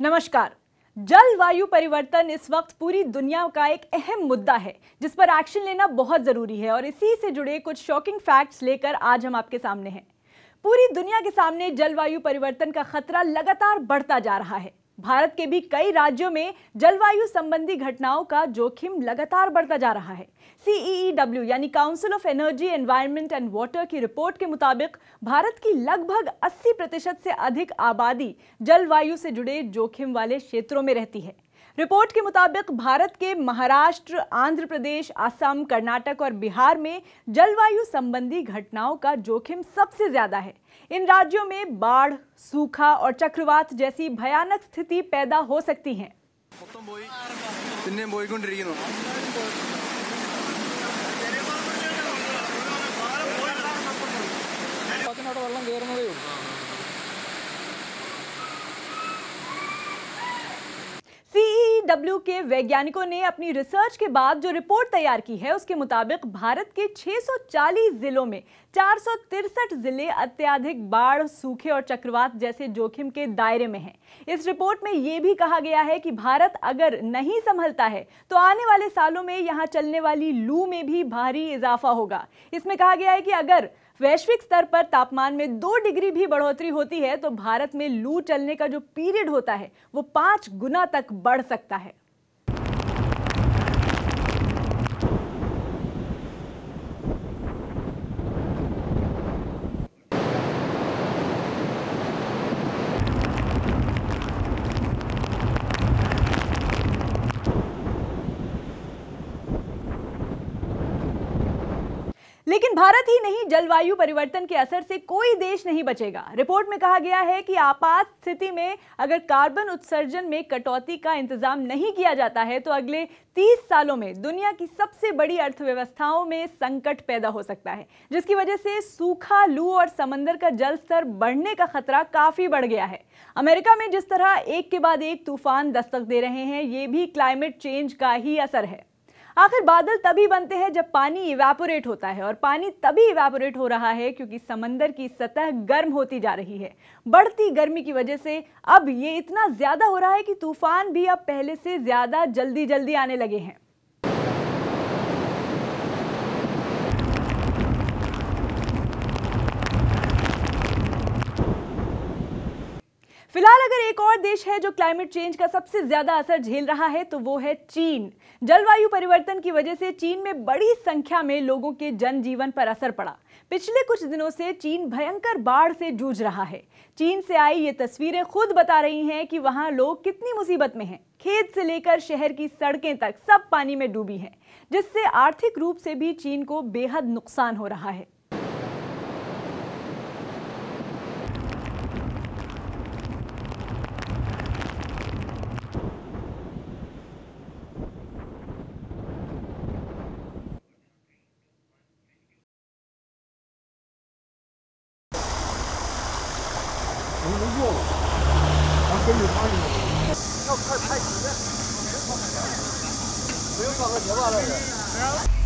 नमस्कार। जलवायु परिवर्तन इस वक्त पूरी दुनिया का एक अहम मुद्दा है जिस पर एक्शन लेना बहुत जरूरी है और इसी से जुड़े कुछ शॉकिंग फैक्ट्स लेकर आज हम आपके सामने हैं। पूरी दुनिया के सामने जलवायु परिवर्तन का खतरा लगातार बढ़ता जा रहा है। भारत के भी कई राज्यों में जलवायु संबंधी घटनाओं का जोखिम लगातार बढ़ता जा रहा है। CEEW यानी council of energy, environment and water की रिपोर्ट के मुताबिक भारत की लगभग 80% से अधिक आबादी जलवायु से जुड़े जोखिम वाले क्षेत्रों में रहती है। रिपोर्ट के मुताबिक भारत के महाराष्ट्र, आंध्र प्रदेश, असम, कर्नाटक और बिहार में जलवायु संबंधी घटनाओं का जोखिम सबसे ज्यादा है। इन राज्यों में बाढ़, सूखा और चक्रवात जैसी भयानक स्थिति पैदा हो सकती है। CEEW के वैज्ञानिकों ने अपनी रिसर्च के बाद जो रिपोर्ट तैयार की है उसके मुताबिक भारत के 640 जिलों में 463 जिले अत्यधिक बाढ़, सूखे और चक्रवात जैसे जोखिम के दायरे में हैं। इस रिपोर्ट में यह भी कहा गया है कि भारत अगर नहीं संभलता है तो आने वाले सालों में यहां चलने वाली लू में भी भारी इजाफा होगा। इसमें कहा गया है कि अगर वैश्विक स्तर पर तापमान में 2 डिग्री भी बढ़ोतरी होती है तो भारत में लू चलने का जो पीरियड होता है वो 5 गुना तक बढ़ सकता है। लेकिन भारत ही नहीं, जलवायु परिवर्तन के असर से कोई देश नहीं बचेगा। रिपोर्ट में कहा गया है कि आपात स्थिति में अगर कार्बन उत्सर्जन में कटौती का इंतजाम नहीं किया जाता है तो अगले 30 सालों में दुनिया की सबसे बड़ी अर्थव्यवस्थाओं में संकट पैदा हो सकता है, जिसकी वजह से सूखा, लू और समंदर का जल स्तर बढ़ने का खतरा काफी बढ़ गया है। अमेरिका में जिस तरह एक के बाद एक तूफान दस्तक दे रहे हैं, ये भी क्लाइमेट चेंज का ही असर है। आखिर बादल तभी बनते हैं जब पानी इवेपोरेट होता है और पानी तभी इवेपोरेट हो रहा है क्योंकि समंदर की सतह गर्म होती जा रही है। बढ़ती गर्मी की वजह से अब ये इतना ज्यादा हो रहा है कि तूफान भी अब पहले से ज्यादा जल्दी आने लगे हैं। फिलहाल अगर एक और देश है जो क्लाइमेट चेंज का सबसे ज्यादा असर झेल रहा है तो वो है चीन। जलवायु परिवर्तन की वजह से चीन में बड़ी संख्या में लोगों के जनजीवन पर असर पड़ा। पिछले कुछ दिनों से चीन भयंकर बाढ़ से जूझ रहा है। चीन से आई ये तस्वीरें खुद बता रही हैं कि वहां लोग कितनी मुसीबत में हैं। खेत से लेकर शहर की सड़कें तक सब पानी में डूबी हैं, जिससे आर्थिक रूप से भी चीन को बेहद नुकसान हो रहा है।要快拍几遍，不用放个结巴了。